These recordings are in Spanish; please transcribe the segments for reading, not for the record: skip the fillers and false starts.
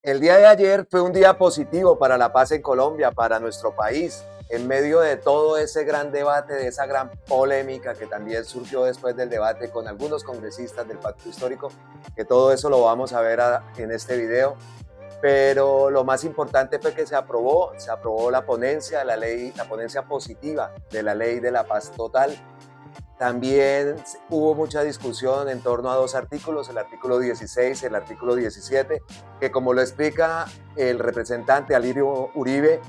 El día de ayer fue un día positivo para la paz en Colombia, para nuestro país, en medio de todo ese gran debate, de esa gran polémica que también surgió después del debate con algunos congresistas del Pacto Histórico, que todo eso lo vamos a ver en este video. Pero lo más importante fue que se aprobó la ponencia, la ponencia positiva de la ley de la paz total. También hubo mucha discusión en torno a dos artículos, el artículo 16 y el artículo 17, que como lo explica el representante Alirio Uribe,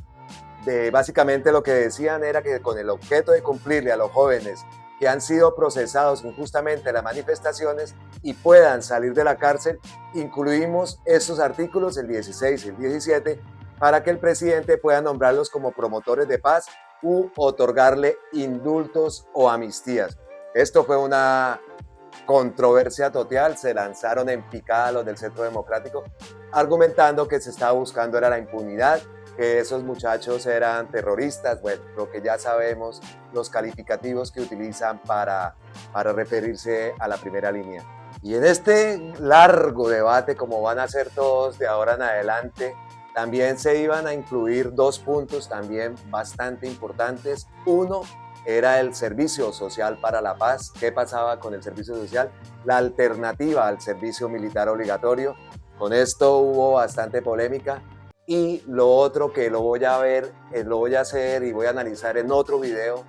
básicamente lo que decían era que con el objeto de cumplirle a los jóvenes que han sido procesados injustamente en las manifestaciones y puedan salir de la cárcel, incluimos esos artículos, el 16 y el 17, para que el presidente pueda nombrarlos como promotores de paz u otorgarle indultos o amnistías. Esto fue una controversia total, se lanzaron en picada los del Centro Democrático, argumentando que se estaba buscando era la impunidad, que esos muchachos eran terroristas, bueno, lo que ya sabemos, los calificativos que utilizan para referirse a la primera línea. Y en este largo debate, como van a ser todos de ahora en adelante, también se iban a incluir dos puntos también bastante importantes. Uno era el servicio social para la paz. ¿Qué pasaba con el servicio social? La alternativa al servicio militar obligatorio. Con esto hubo bastante polémica. Y lo otro que lo voy a ver, lo voy a hacer y voy a analizar en otro video,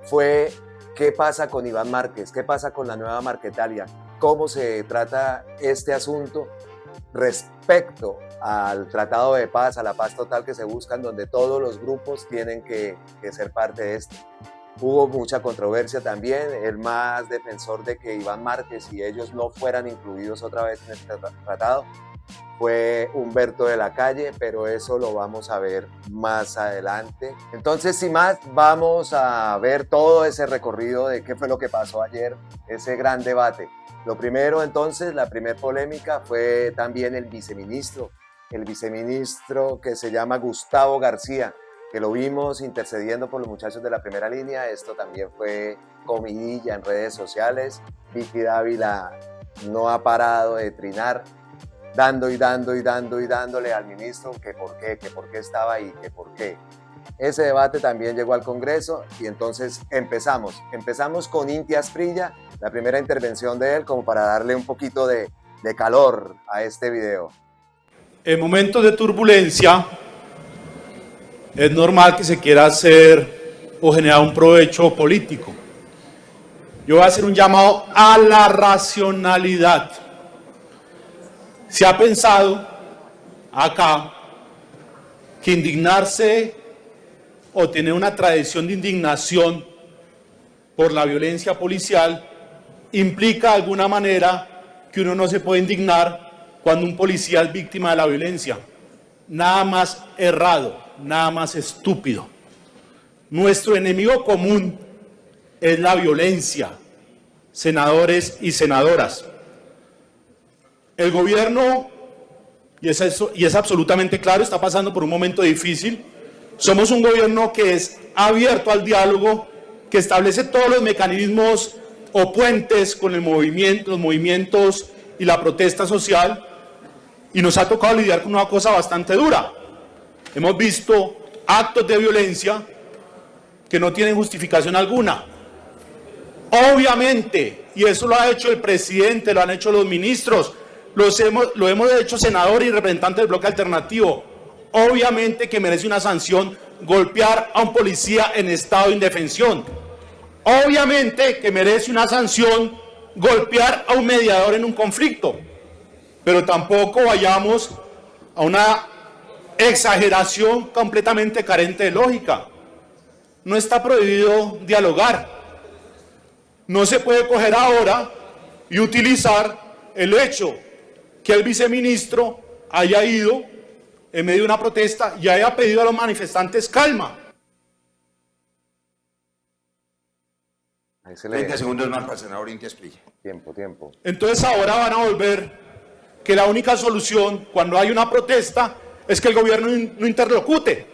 fue qué pasa con Iván Márquez, qué pasa con la nueva Marquetalia, cómo se trata este asunto respecto al tratado de paz, a la paz total que se buscan, donde todos los grupos tienen que ser parte de esto. Hubo mucha controversia también, el más defensor de que Iván Márquez y ellos no fueran incluidos otra vez en este tratado fue Humberto de la Calle, pero eso lo vamos a ver más adelante. Entonces, sin más, vamos a ver todo ese recorrido de qué fue lo que pasó ayer, ese gran debate. Lo primero, entonces, la primera polémica fue también el viceministro que se llama Gustavo García, que lo vimos intercediendo por los muchachos de la primera línea. Esto también fue comidilla en redes sociales. Vicky Dávila no ha parado de trinar, dándole al ministro que por qué estaba ahí, que por qué. Ese debate también llegó al Congreso y entonces empezamos con Inti Asprilla, la primera intervención de él, como para darle un poquito de calor a este video. En momentos de turbulencia es normal que se quiera hacer o generar un provecho político. Yo voy a hacer un llamado a la racionalidad. Se ha pensado acá que indignarse o tener una tradición de indignación por la violencia policial implica de alguna manera que uno no se puede indignar cuando un policía es víctima de la violencia. Nada más errado, nada más estúpido. Nuestro enemigo común es la violencia, senadores y senadoras. El gobierno, y es absolutamente claro, está pasando por un momento difícil. Somos un gobierno que es abierto al diálogo, que establece todos los mecanismos o puentes con los movimientos y la protesta social, y nos ha tocado lidiar con una cosa bastante dura. Hemos visto actos de violencia que no tienen justificación alguna. Obviamente, y eso lo ha hecho el presidente, lo han hecho los ministros, lo hemos hecho senador y representante del bloque alternativo. Obviamente que merece una sanción golpear a un policía en estado de indefensión. Obviamente que merece una sanción golpear a un mediador en un conflicto. Pero tampoco vayamos a una exageración completamente carente de lógica. No está prohibido dialogar. No se puede coger ahora y utilizar el hecho que el viceministro haya ido en medio de una protesta y haya pedido a los manifestantes calma. 30 segundos más para el senador Inti Asprilla. Tiempo. Entonces ahora van a volver que la única solución cuando hay una protesta es que el gobierno no interlocute.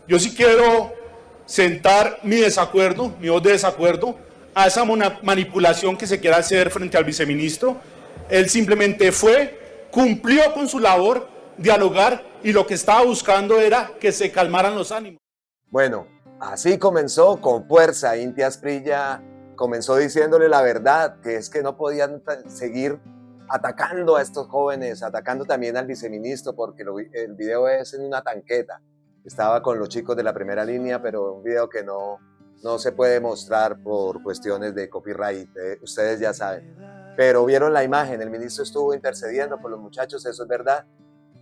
Yo sí quiero sentar mi desacuerdo, mi voz de desacuerdo a esa manipulación que se quiere hacer frente al viceministro. Él simplemente cumplió con su labor dialogar y lo que estaba buscando era que se calmaran los ánimos. Bueno, así comenzó con fuerza. Inti Asprilla comenzó diciéndole la verdad, que es que no podían seguir atacando a estos jóvenes, atacando también al viceministro, porque el video es en una tanqueta. Estaba con los chicos de la primera línea, pero un video que no se puede mostrar por cuestiones de copyright, ustedes ya saben. Pero vieron la imagen, el ministro estuvo intercediendo por los muchachos, eso es verdad,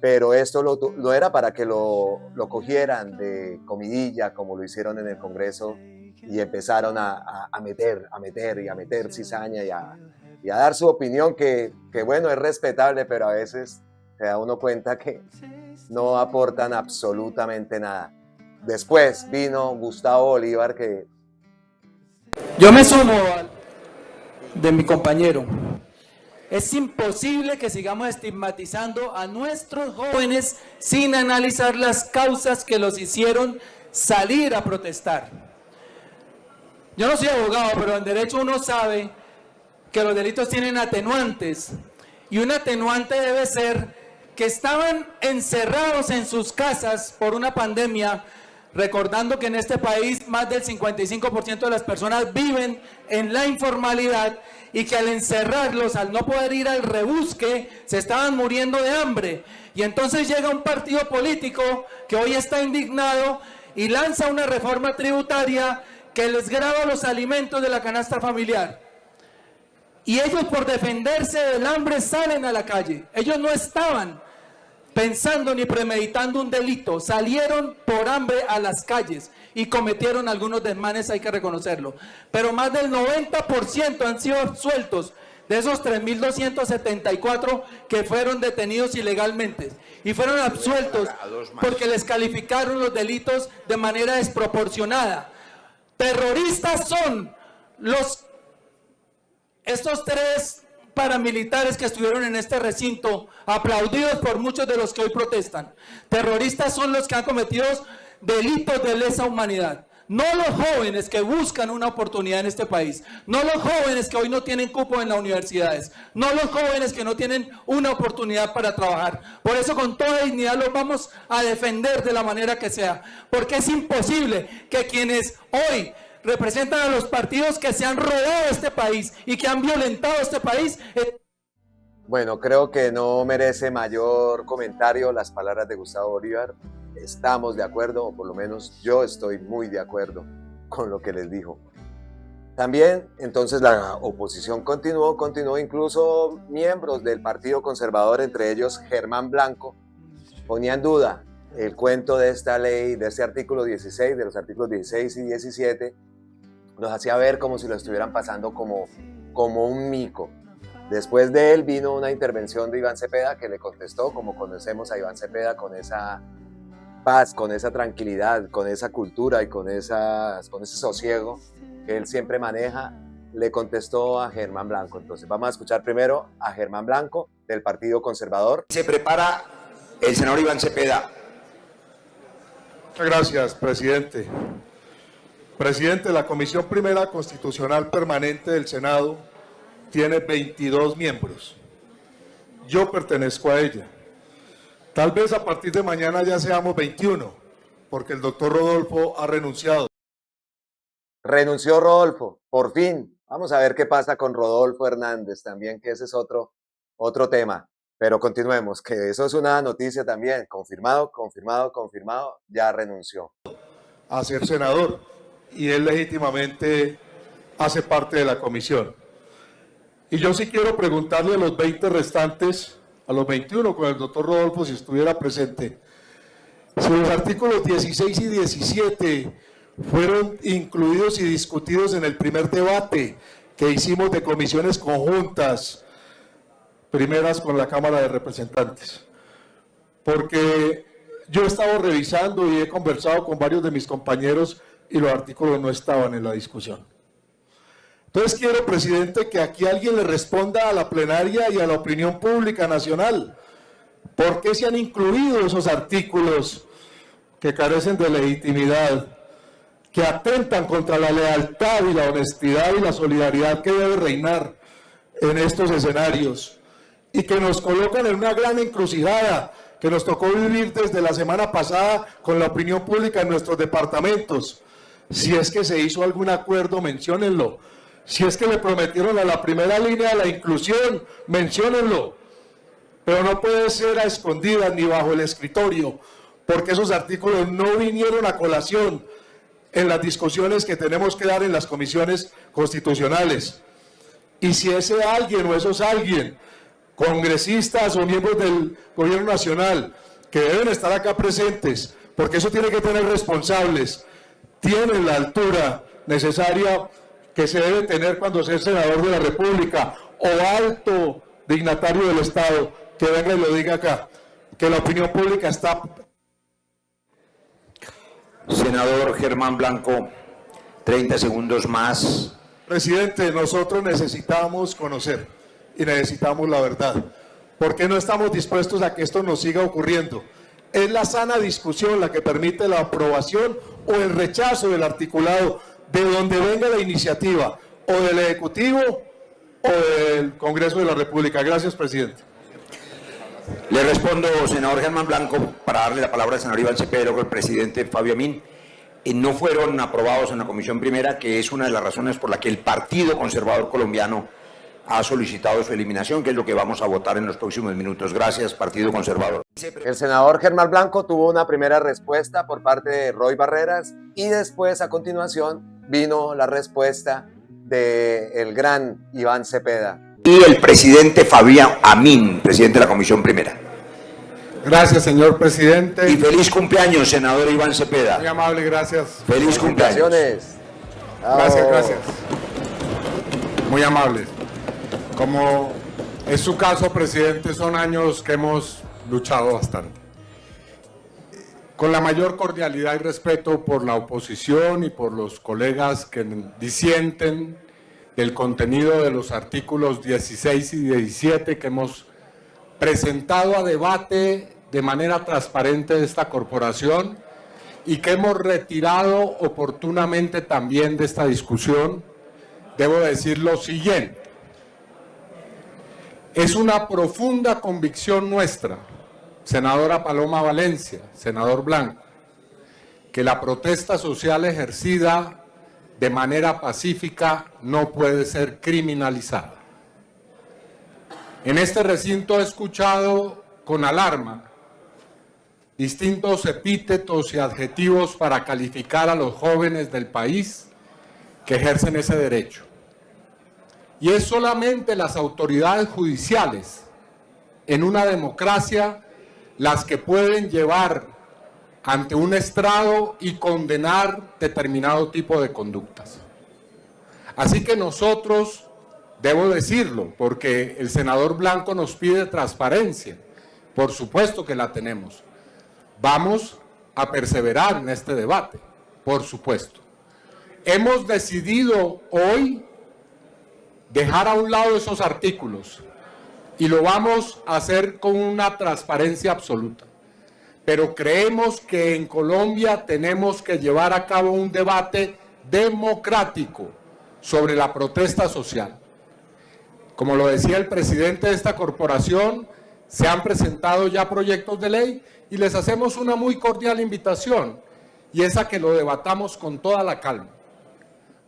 pero esto lo era para que lo cogieran de comidilla, como lo hicieron en el Congreso, y empezaron a meter cizaña y a dar su opinión, que bueno, es respetable, pero a veces se da uno cuenta que no aportan absolutamente nada. Después vino Gustavo Bolívar, que... Yo me sumo de mi compañero. Es imposible que sigamos estigmatizando a nuestros jóvenes sin analizar las causas que los hicieron salir a protestar. Yo no soy abogado, pero en derecho uno sabe que los delitos tienen atenuantes, y un atenuante debe ser que estaban encerrados en sus casas por una pandemia, recordando que en este país más del 55% de las personas viven en la informalidad, y que al encerrarlos, al no poder ir al rebusque, se estaban muriendo de hambre. Y entonces llega un partido político que hoy está indignado y lanza una reforma tributaria que les grava los alimentos de la canasta familiar. Y ellos, por defenderse del hambre, salen a la calle. Ellos no estaban pensando ni premeditando un delito, salieron por hambre a las calles y cometieron algunos desmanes, hay que reconocerlo. Pero más del 90% han sido absueltos de esos 3.274 que fueron detenidos ilegalmente. Y fueron absueltos porque les calificaron los delitos de manera desproporcionada. Terroristas son estos tres paramilitares que estuvieron en este recinto, aplaudidos por muchos de los que hoy protestan. Terroristas son los que han cometido delitos de lesa humanidad. No los jóvenes que buscan una oportunidad en este país, no los jóvenes que hoy no tienen cupo en las universidades, no los jóvenes que no tienen una oportunidad para trabajar. Por eso, con toda dignidad los vamos a defender de la manera que sea, porque es imposible que quienes hoy representan a los partidos que se han robado este país y que han violentado este país. Bueno, creo que no merece mayor comentario las palabras de Gustavo Bolívar. Estamos de acuerdo, o por lo menos yo estoy muy de acuerdo con lo que les dijo. También, entonces, la oposición continuó, incluso miembros del Partido Conservador, entre ellos Germán Blanco, ponía en duda el cuento de esta ley, de este artículo 16, de los artículos 16 y 17, los hacía ver como si lo estuvieran pasando como un mico. Después de él vino una intervención de Iván Cepeda, que le contestó, como conocemos a Iván Cepeda, con esa paz, con esa tranquilidad, con esa cultura y con ese sosiego que él siempre maneja. Le contestó a Germán Blanco. Entonces vamos a escuchar primero a Germán Blanco, del Partido Conservador. Se prepara el senador Iván Cepeda. Muchas gracias, presidente. Presidente, la Comisión Primera Constitucional Permanente del Senado tiene 22 miembros. Yo pertenezco a ella. Tal vez a partir de mañana ya seamos 21, porque el doctor Rodolfo ha renunciado. Renunció Rodolfo, por fin. Vamos a ver qué pasa con Rodolfo Hernández también, que ese es otro tema. Pero continuemos, que eso es una noticia también. Confirmado, ya renunció. A ser senador, y él legítimamente hace parte de la comisión. Y yo sí quiero preguntarle a los 20 restantes, a los 21 con el doctor Rodolfo, si estuviera presente, si los artículos 16 y 17 fueron incluidos y discutidos en el primer debate que hicimos de comisiones conjuntas, primeras con la Cámara de Representantes. Porque yo he estado revisando y he conversado con varios de mis compañeros y los artículos no estaban en la discusión. Entonces quiero, presidente, que aquí alguien le responda a la plenaria y a la opinión pública nacional. ¿Por qué se han incluido esos artículos que carecen de legitimidad, que atentan contra la lealtad y la honestidad y la solidaridad que debe reinar en estos escenarios y que nos colocan en una gran encrucijada que nos tocó vivir desde la semana pasada con la opinión pública en nuestros departamentos. Si es que se hizo algún acuerdo, menciónenlo. Si es que le prometieron a la primera línea la inclusión, menciónenlo. Pero no puede ser a escondidas ni bajo el escritorio, porque esos artículos no vinieron a colación en las discusiones que tenemos que dar en las comisiones constitucionales. Y si ese alguien o esos alguien, congresistas o miembros del gobierno nacional, que deben estar acá presentes, porque eso tiene que tener responsables, tienen la altura necesaria que se debe tener cuando sea senador de la República o alto dignatario del Estado, que venga y lo diga acá, que la opinión pública está... Senador Germán Blanco, 30 segundos más. Presidente, nosotros necesitamos conocer y necesitamos la verdad. ¿Por qué no estamos dispuestos a que esto nos siga ocurriendo? Es la sana discusión la que permite la aprobación o el rechazo del articulado de donde venga la iniciativa, o del Ejecutivo o del Congreso de la República. Gracias, presidente. Le respondo, senador Germán Blanco, para darle la palabra al senador Iván Cepeda, luego el presidente Fabio Amin. No fueron aprobados en la Comisión Primera, que es una de las razones por la que el Partido Conservador Colombiano ha solicitado su eliminación, que es lo que vamos a votar en los próximos minutos. Gracias, Partido Conservador. El senador Germán Blanco tuvo una primera respuesta por parte de Roy Barreras y después, a continuación, vino la respuesta del gran Iván Cepeda. Y el presidente Fabio Amin, presidente de la Comisión Primera. Gracias, señor presidente. Y feliz cumpleaños, senador Iván Cepeda. Muy amable, gracias. Feliz cumpleaños. Gracias, gracias. Muy amable. Como es su caso, presidente, son años que hemos luchado bastante. Con la mayor cordialidad y respeto por la oposición y por los colegas que disienten del contenido de los artículos 16 y 17 que hemos presentado a debate de manera transparente de esta corporación y que hemos retirado oportunamente también de esta discusión, debo decir lo siguiente. Es una profunda convicción nuestra, senadora Paloma Valencia, senador Blanco, que la protesta social ejercida de manera pacífica no puede ser criminalizada. En este recinto he escuchado con alarma distintos epítetos y adjetivos para calificar a los jóvenes del país que ejercen ese derecho. Y es solamente las autoridades judiciales en una democracia las que pueden llevar ante un estrado y condenar determinado tipo de conductas. Así que nosotros, debo decirlo, porque el senador Blanco nos pide transparencia, por supuesto que la tenemos. Vamos a perseverar en este debate, por supuesto. Hemos decidido hoy dejar a un lado esos artículos y lo vamos a hacer con una transparencia absoluta. Pero creemos que en Colombia tenemos que llevar a cabo un debate democrático sobre la protesta social. Como lo decía el presidente de esta corporación, se han presentado ya proyectos de ley y les hacemos una muy cordial invitación, y es a que lo debatamos con toda la calma.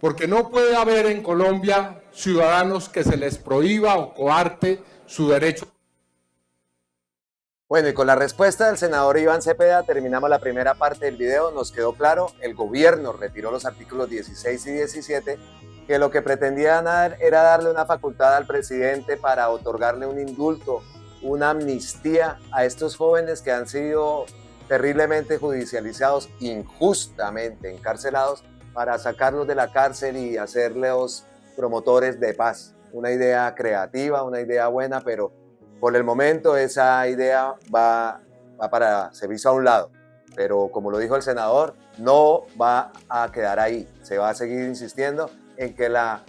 Porque no puede haber en Colombia ciudadanos que se les prohíba o coarte su derecho. Bueno, y con la respuesta del senador Iván Cepeda terminamos la primera parte del video. Nos quedó claro, el gobierno retiró los artículos 16 y 17, que lo que pretendían era darle una facultad al presidente para otorgarle un indulto, una amnistía a estos jóvenes que han sido terriblemente judicializados, injustamente encarcelados, para sacarlos de la cárcel y hacerlos promotores de paz. Una idea creativa, una idea buena, pero por el momento esa idea va para servicio a un lado. Pero como lo dijo el senador, no va a quedar ahí. Se va a seguir insistiendo en que la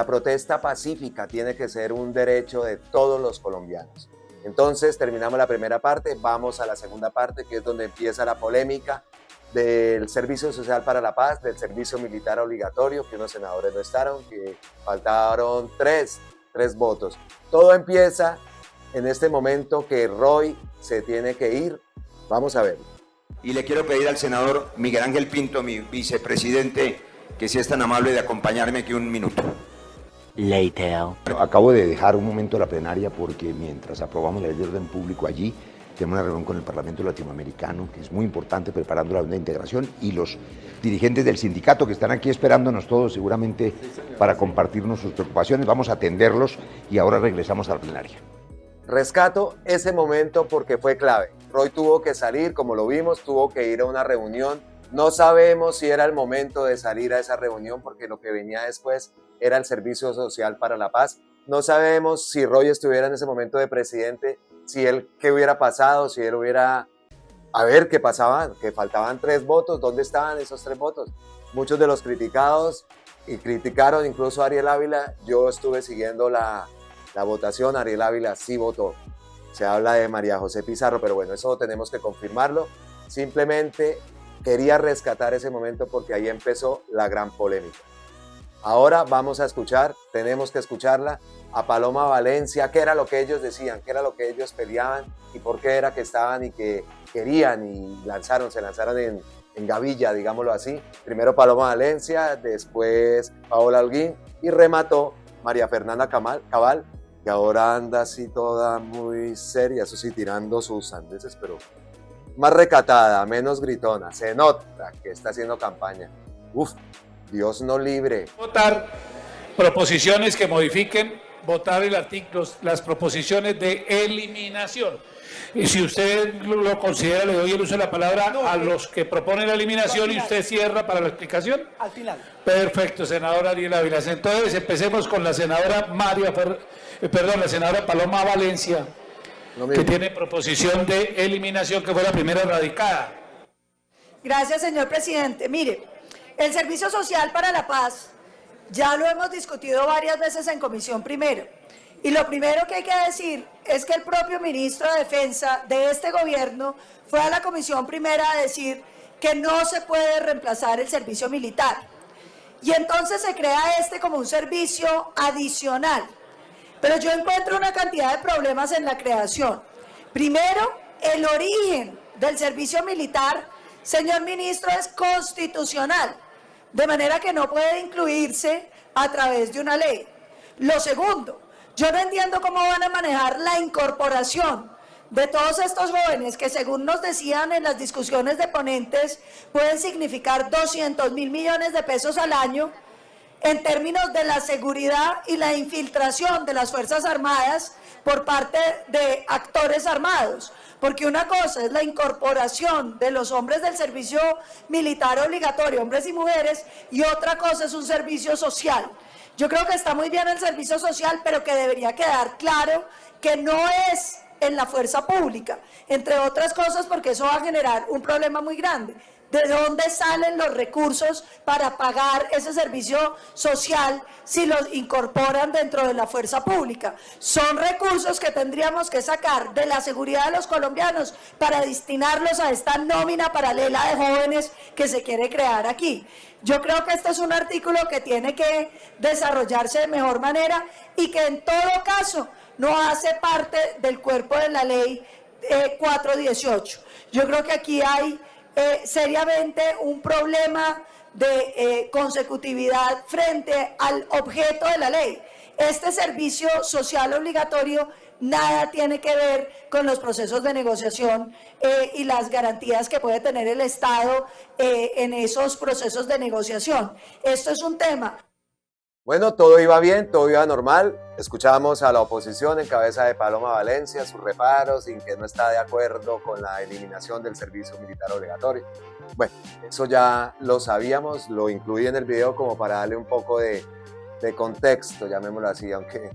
protesta pacífica tiene que ser un derecho de todos los colombianos. Entonces terminamos la primera parte, vamos a la segunda parte, que es donde empieza la polémica del Servicio Social para la Paz, del servicio militar obligatorio, que unos senadores no estaron, que faltaron tres votos. Todo empieza en este momento que Roy se tiene que ir. Vamos a ver. Y le quiero pedir al senador Miguel Ángel Pinto, mi vicepresidente, que sea tan amable de acompañarme aquí un minuto. Acabo de dejar un momento la plenaria porque mientras aprobamos la ley de orden público allí, tenemos una reunión con el Parlamento Latinoamericano, que es muy importante, preparando la onda de integración, y los dirigentes del sindicato que están aquí esperándonos todos seguramente para compartirnos sus preocupaciones. Vamos a atenderlos y ahora regresamos a la plenaria. Rescato ese momento porque fue clave. Roy tuvo que salir, como lo vimos, tuvo que ir a una reunión. No sabemos si era el momento de salir a esa reunión porque lo que venía después era el Servicio Social para la Paz. No sabemos si Roy estuviera en ese momento de presidente, si él, qué hubiera pasado, si él hubiera... A ver qué pasaba, que faltaban 3 votos, ¿dónde estaban esos 3 votos? Muchos de los criticados, y criticaron incluso a Ariel Ávila, yo estuve siguiendo la votación, Ariel Ávila sí votó. Se habla de María José Pizarro, pero bueno, eso tenemos que confirmarlo. Simplemente quería rescatar ese momento porque ahí empezó la gran polémica. Ahora vamos a escuchar, tenemos que escucharla, a Paloma Valencia, qué era lo que ellos decían, qué era lo que ellos peleaban y por qué era que estaban y que querían y se lanzaron en gavilla, digámoslo así. Primero Paloma Valencia, después Paola Holguín y remató María Fernanda Cabal, que ahora anda así toda muy seria, eso sí, tirando sus sandeces, pero más recatada, menos gritona, se nota que está haciendo campaña. Uf, Dios no libre. Votar proposiciones que modifiquen, votar el artículo, las proposiciones de eliminación. Y si usted lo considera, le doy el uso de la palabra a los que proponen la eliminación y usted cierra para la explicación. Al final. Perfecto, senadora Ariel Ávila. Entonces empecemos con la senadora la senadora Paloma Valencia, que tiene proposición de eliminación, que fue la primera radicada. Gracias, señor presidente. Mire, el Servicio Social para la Paz ya lo hemos discutido varias veces en comisión primero. Y lo primero que hay que decir es que el propio ministro de Defensa de este gobierno fue a la comisión primera a decir que no se puede reemplazar el servicio militar. Y entonces se crea como un servicio adicional. Pero yo encuentro una cantidad de problemas en la creación. Primero, el origen del servicio militar, señor ministro, es constitucional, de manera que no puede incluirse a través de una ley. Lo segundo, yo no entiendo cómo van a manejar la incorporación de todos estos jóvenes que, según nos decían en las discusiones de ponentes, pueden significar 200.000 millones de pesos al año en términos de la seguridad y la infiltración de las Fuerzas Armadas por parte de actores armados. Porque una cosa es la incorporación de los hombres del servicio militar obligatorio, hombres y mujeres, y otra cosa es un servicio social. Yo creo que está muy bien el servicio social, pero que debería quedar claro que no es en la fuerza pública, entre otras cosas porque eso va a generar un problema muy grande. ¿De dónde salen los recursos para pagar ese servicio social si los incorporan dentro de la fuerza pública? Son recursos que tendríamos que sacar de la seguridad de los colombianos para destinarlos a esta nómina paralela de jóvenes que se quiere crear aquí. Yo creo que este es un artículo que tiene que desarrollarse de mejor manera y que en todo caso no hace parte del cuerpo de la ley 418. Yo creo que aquí hay seriamente un problema de consecutividad frente al objeto de la ley. Este servicio social obligatorio nada tiene que ver con los procesos de negociación y las garantías que puede tener el Estado en esos procesos de negociación. Esto es un tema. Bueno, todo iba bien, todo iba normal. Escuchamos a la oposición en cabeza de Paloma Valencia, sus reparos, en que no está de acuerdo con la eliminación del servicio militar obligatorio. Bueno, eso ya lo sabíamos, lo incluí en el video como para darle un poco de contexto, llamémoslo así, aunque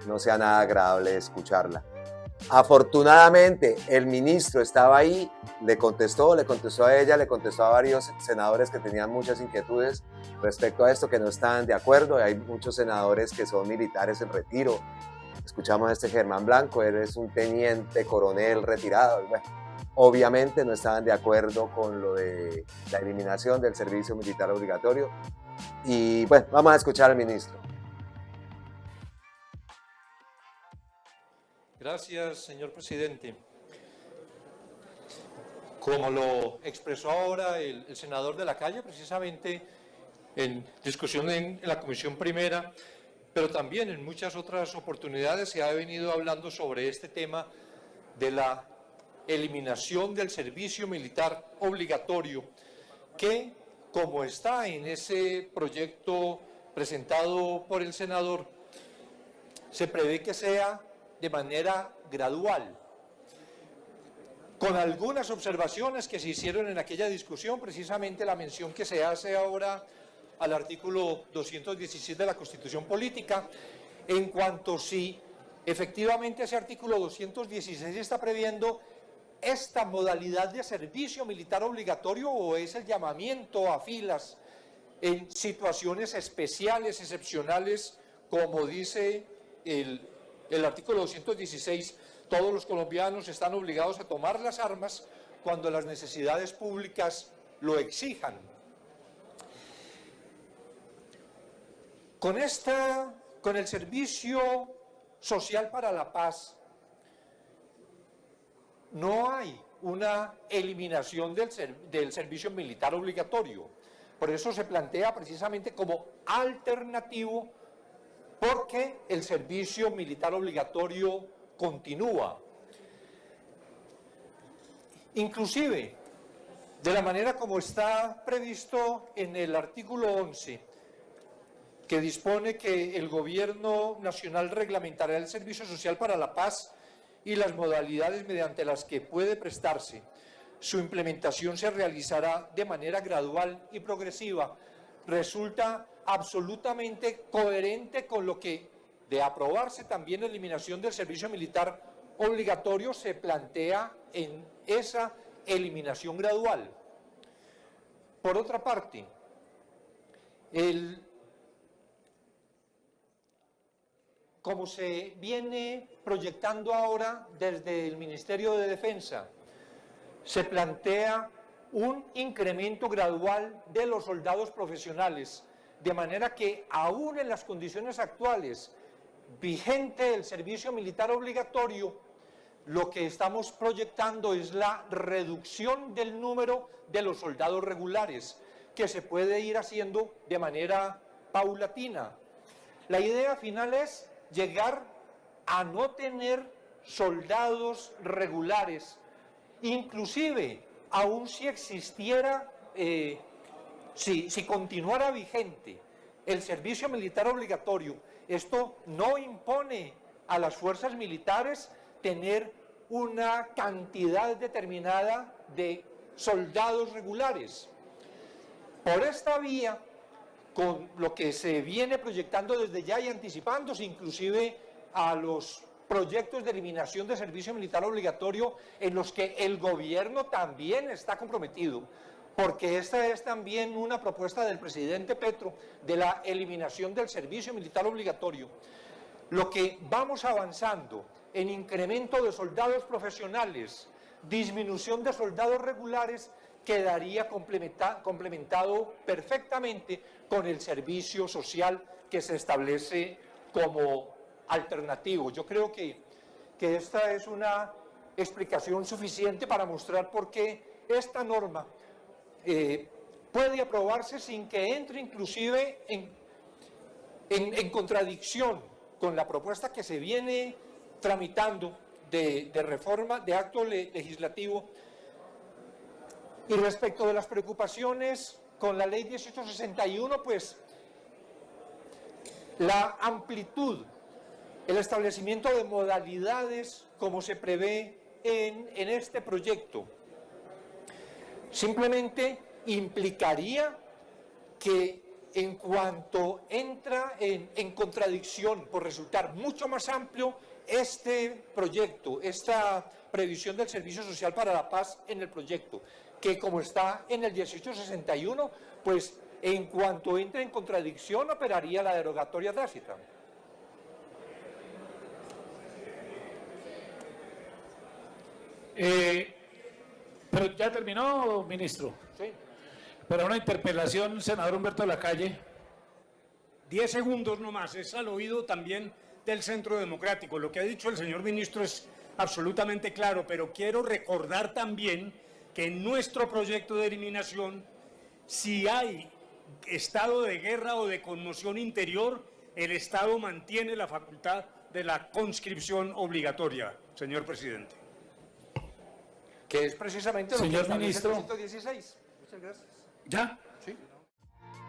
no sea nada agradable escucharla. Afortunadamente, el ministro estaba ahí, le contestó a ella, le contestó a varios senadores que tenían muchas inquietudes respecto a esto, que no estaban de acuerdo. Hay muchos senadores que son militares en retiro. Escuchamos a Germán Blanco, él es un teniente coronel retirado. Bueno, obviamente no estaban de acuerdo con lo de la eliminación del servicio militar obligatorio. Y bueno, vamos a escuchar al ministro. Gracias, señor presidente. como lo expresó ahora el senador de la calle, precisamente en discusión en la Comisión Primera, pero también en muchas otras oportunidades se ha venido hablando sobre este tema de la eliminación del servicio militar obligatorio, que, como está en ese proyecto presentado por el senador, se prevé que sea de manera gradual, con algunas observaciones que se hicieron en aquella discusión, precisamente la mención que se hace ahora al artículo 216 de la Constitución Política, en cuanto si efectivamente ese artículo 216 está previendo esta modalidad de servicio militar obligatorio o es el llamamiento a filas en situaciones especiales, excepcionales, como dice el artículo 216, todos los colombianos están obligados a tomar las armas cuando las necesidades públicas lo exijan. Con el servicio social para la paz, no hay una eliminación del servicio militar obligatorio. Por eso se plantea precisamente como alternativo, porque el servicio militar obligatorio continúa. Inclusive, de la manera como está previsto en el artículo 11, que dispone que el Gobierno Nacional reglamentará el Servicio Social para la Paz y las modalidades mediante las que puede prestarse. Su implementación se realizará de manera gradual y progresiva. Resulta absolutamente coherente con lo que, de aprobarse también la eliminación del servicio militar obligatorio, se plantea en esa eliminación gradual. Por otra parte, como se viene proyectando ahora desde el Ministerio de Defensa, se plantea un incremento gradual de los soldados profesionales, de manera que aún en las condiciones actuales vigente el servicio militar obligatorio, lo que estamos proyectando es la reducción del número de los soldados regulares, que se puede ir haciendo de manera paulatina. La idea final es llegar a no tener soldados regulares, inclusive aún si existiera, si continuara vigente el servicio militar obligatorio. Esto no impone a las fuerzas militares tener una cantidad determinada de soldados regulares. Por esta vía, con lo que se viene proyectando desde ya y anticipándose inclusive a los proyectos de eliminación de servicio militar obligatorio en los que el gobierno también está comprometido, porque esta es también una propuesta del presidente Petro de la eliminación del servicio militar obligatorio. Lo que vamos avanzando en incremento de soldados profesionales, disminución de soldados regulares, quedaría complementado perfectamente con el servicio social que se establece como alternativo. Yo creo que esta es una explicación suficiente para mostrar por qué esta norma puede aprobarse sin que entre inclusive en contradicción con la propuesta que se viene tramitando de reforma de acto legislativo. Y respecto de las preocupaciones con la ley 1861, pues la amplitud, el establecimiento de modalidades como se prevé en este proyecto, simplemente implicaría que en cuanto entra en contradicción por resultar mucho más amplio este proyecto, esta previsión del Servicio Social para la Paz en el proyecto, que como está en el 1861, pues en cuanto entre en contradicción operaría la derogatoria tácita. Pero ya terminó, ministro. Sí. Para una interpelación, senador Humberto Lacalle. 10 segundos nomás, es al oído también del Centro Democrático. Lo que ha dicho el señor ministro es absolutamente claro, pero quiero recordar también que en nuestro proyecto de eliminación, si hay estado de guerra o de conmoción interior, el Estado mantiene la facultad de la conscripción obligatoria, señor presidente. Que es precisamente lo Señor que establece el ministro. 116. Muchas gracias. ¿Ya? Sí.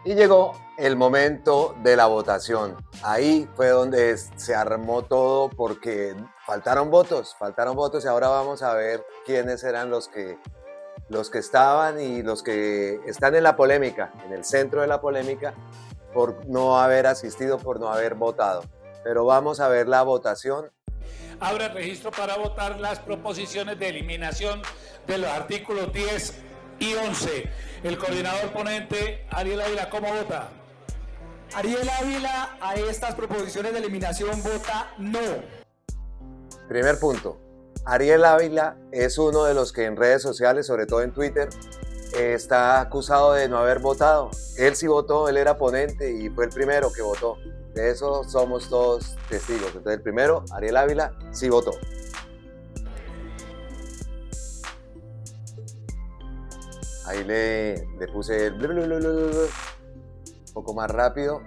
Y llegó el momento de la votación. Ahí fue donde se armó todo porque faltaron votos y ahora vamos a ver quiénes eran los que estaban y los que están en la polémica, en el centro de la polémica, por no haber asistido, por no haber votado. Pero vamos a ver la votación. Abra el registro para votar las proposiciones de eliminación de los artículos 10 y 11. El coordinador ponente, Ariel Ávila, ¿cómo vota? Ariel Ávila a estas proposiciones de eliminación vota no. Primer punto. Ariel Ávila es uno de los que en redes sociales, sobre todo en Twitter, está acusado de no haber votado. Él sí votó, él era ponente y fue el primero que votó. De eso somos todos testigos. Entonces el primero, Ariel Ávila, sí votó. Ahí le puse el un poco más rápido.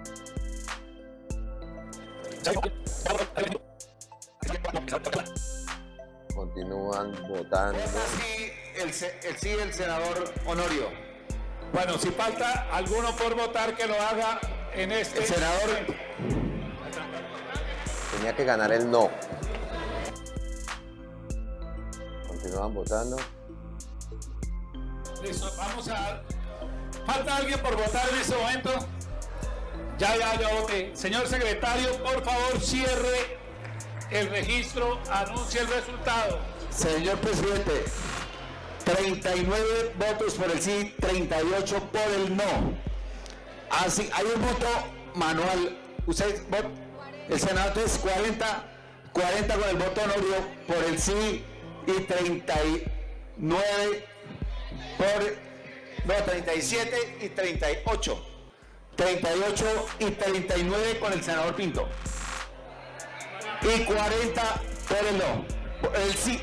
Continúan votando. El senador Honorio. Bueno, si falta alguno por votar, que lo haga en este... El senador... Tenía que ganar el no. Continúan votando. Listo, vamos a... ¿Falta alguien por votar en este momento? Ya voté. Señor secretario, por favor, cierre el registro, anuncie el resultado. Señor presidente, 39 votos por el sí, 38 por el no. Así, hay un voto manual. Usted vota, el senador es 40 con el voto Honorio por el sí y 39 37 y 38. 38 y 39 con el senador Pinto. Y 40 por el no. Por el sí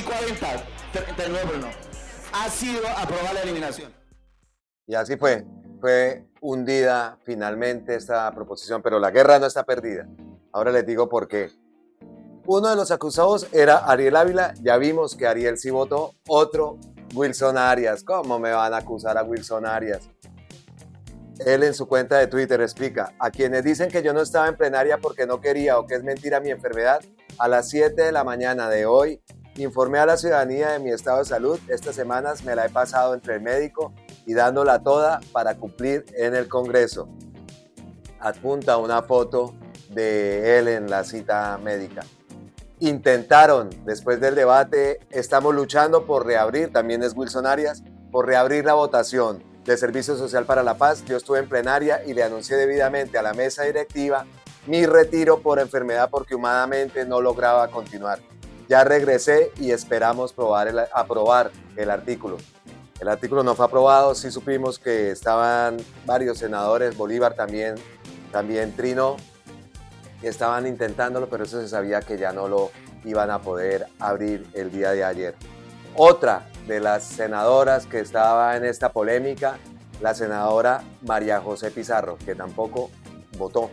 40, 39 por el no. Ha sido aprobada la eliminación. Y así fue hundida finalmente esta proposición, pero la guerra no está perdida. Ahora les digo por qué. Uno de los acusados era Ariel Ávila, ya vimos que Ariel sí votó, otro, Wilson Arias. ¿Cómo me van a acusar a Wilson Arias? Él en su cuenta de Twitter explica: a quienes dicen que yo no estaba en plenaria porque no quería o que es mentira mi enfermedad, a las 7 de la mañana de hoy informé a la ciudadanía de mi estado de salud. Estas semanas me la he pasado entre el médico y dándola toda para cumplir en el Congreso. Adjunta una foto de él en la cita médica. Intentaron, después del debate, estamos luchando por reabrir, también es Wilson Arias, por reabrir la votación de Servicio Social para la Paz. Yo estuve en plenaria y le anuncié debidamente a la mesa directiva mi retiro por enfermedad porque humanamente no lograba continuar. Ya regresé y esperamos aprobar el artículo. El artículo no fue aprobado, sí supimos que estaban varios senadores, Bolívar también Trino, que estaban intentándolo, pero eso se sabía que ya no lo iban a poder abrir el día de ayer. Otra de las senadoras que estaba en esta polémica, la senadora María José Pizarro, que tampoco votó.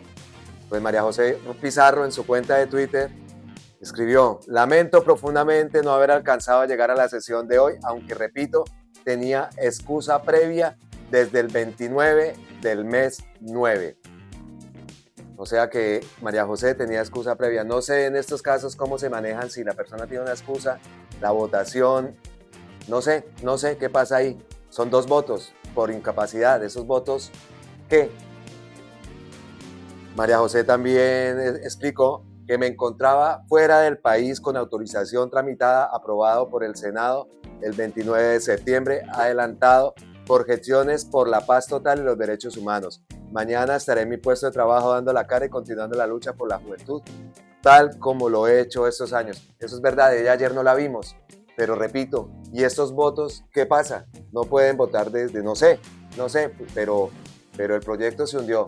Pues María José Pizarro en su cuenta de Twitter escribió: lamento profundamente no haber alcanzado a llegar a la sesión de hoy, aunque repito, tenía excusa previa desde el 29 del mes 9. O sea que María José tenía excusa previa. No sé en estos casos cómo se manejan, si la persona tiene una excusa, la votación, no sé qué pasa ahí. Son 2 votos por incapacidad. ¿Esos votos qué? María José también explicó que me encontraba fuera del país con autorización tramitada, aprobado por el Senado el 29 de septiembre, adelantado por gestiones por la paz total y los derechos humanos. Mañana estaré en mi puesto de trabajo dando la cara y continuando la lucha por la juventud, tal como lo he hecho estos años. Eso es verdad, ella ayer no la vimos, pero repito, ¿y estos votos qué pasa? No pueden votar desde, no sé, pero el proyecto se hundió.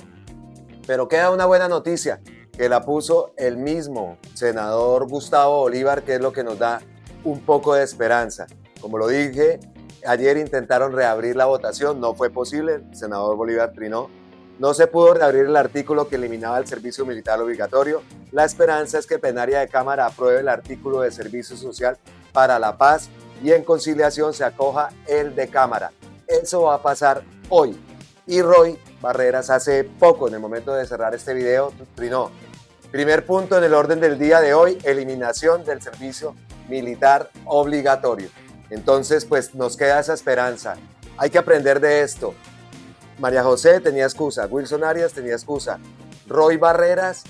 Pero queda una buena noticia, que la puso el mismo senador Gustavo Bolívar, que es lo que nos da un poco de esperanza. Como lo dije, ayer intentaron reabrir la votación, no fue posible, el senador Bolívar trinó. No se pudo reabrir el artículo que eliminaba el servicio militar obligatorio. La esperanza es que plenaria de Cámara apruebe el artículo de servicio social para la paz y en conciliación se acoja el de Cámara. Eso va a pasar hoy. Y Roy Barreras hace poco, en el momento de cerrar este video, trinó. Primer punto en el orden del día de hoy, eliminación del servicio militar obligatorio. Entonces, pues nos queda esa esperanza. Hay que aprender de esto. María José tenía excusa, Wilson Arias tenía excusa, Roy Barreras,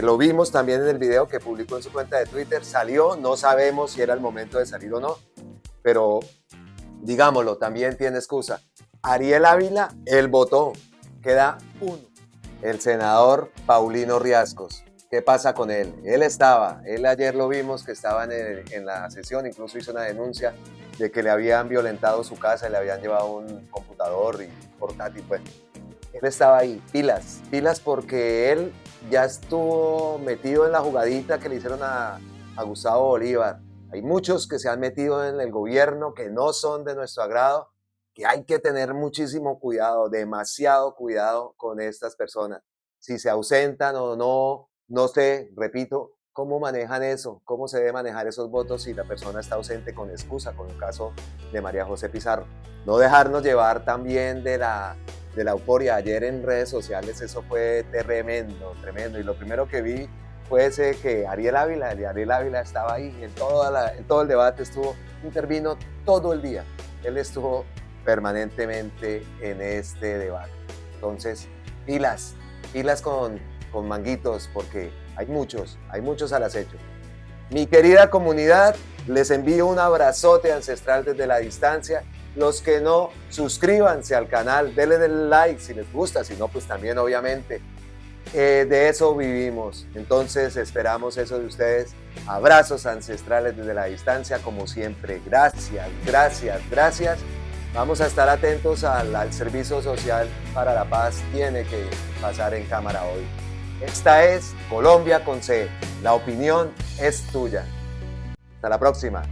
lo vimos también en el video que publicó en su cuenta de Twitter, salió, no sabemos si era el momento de salir o no, pero digámoslo, también tiene excusa. Ariel Ávila, él votó, queda uno, el senador Paulino Riascos. ¿Qué pasa con él? Él ayer lo vimos que estaba en la sesión, incluso hizo una denuncia de que le habían violentado su casa y le habían llevado un computador y portátil. Pues él estaba ahí, pilas porque él ya estuvo metido en la jugadita que le hicieron a Gustavo Bolívar. Hay muchos que se han metido en el gobierno que no son de nuestro agrado, que hay que tener muchísimo cuidado, demasiado cuidado con estas personas. Si se ausentan o no, no sé, repito, cómo manejan eso, cómo se debe manejar esos votos si la persona está ausente con excusa, con el caso de María José Pizarro. No dejarnos llevar también de la euforia. Ayer en redes sociales eso fue tremendo, y lo primero que vi fue ese que Ariel Ávila estaba ahí, en todo el debate intervino todo el día, él estuvo permanentemente en este debate. Entonces, pilas con manguitos, porque hay muchos al acecho. Mi querida comunidad, les envío un abrazote ancestral desde la distancia. Los que no, suscríbanse al canal, denle el like si les gusta, si no, pues también obviamente. De eso vivimos, entonces esperamos eso de ustedes. Abrazos ancestrales desde la distancia, como siempre. Gracias. Vamos a estar atentos al servicio social para la paz. Tiene que pasar en Cámara hoy. Esta es Colombia con C. La opinión es tuya. Hasta la próxima.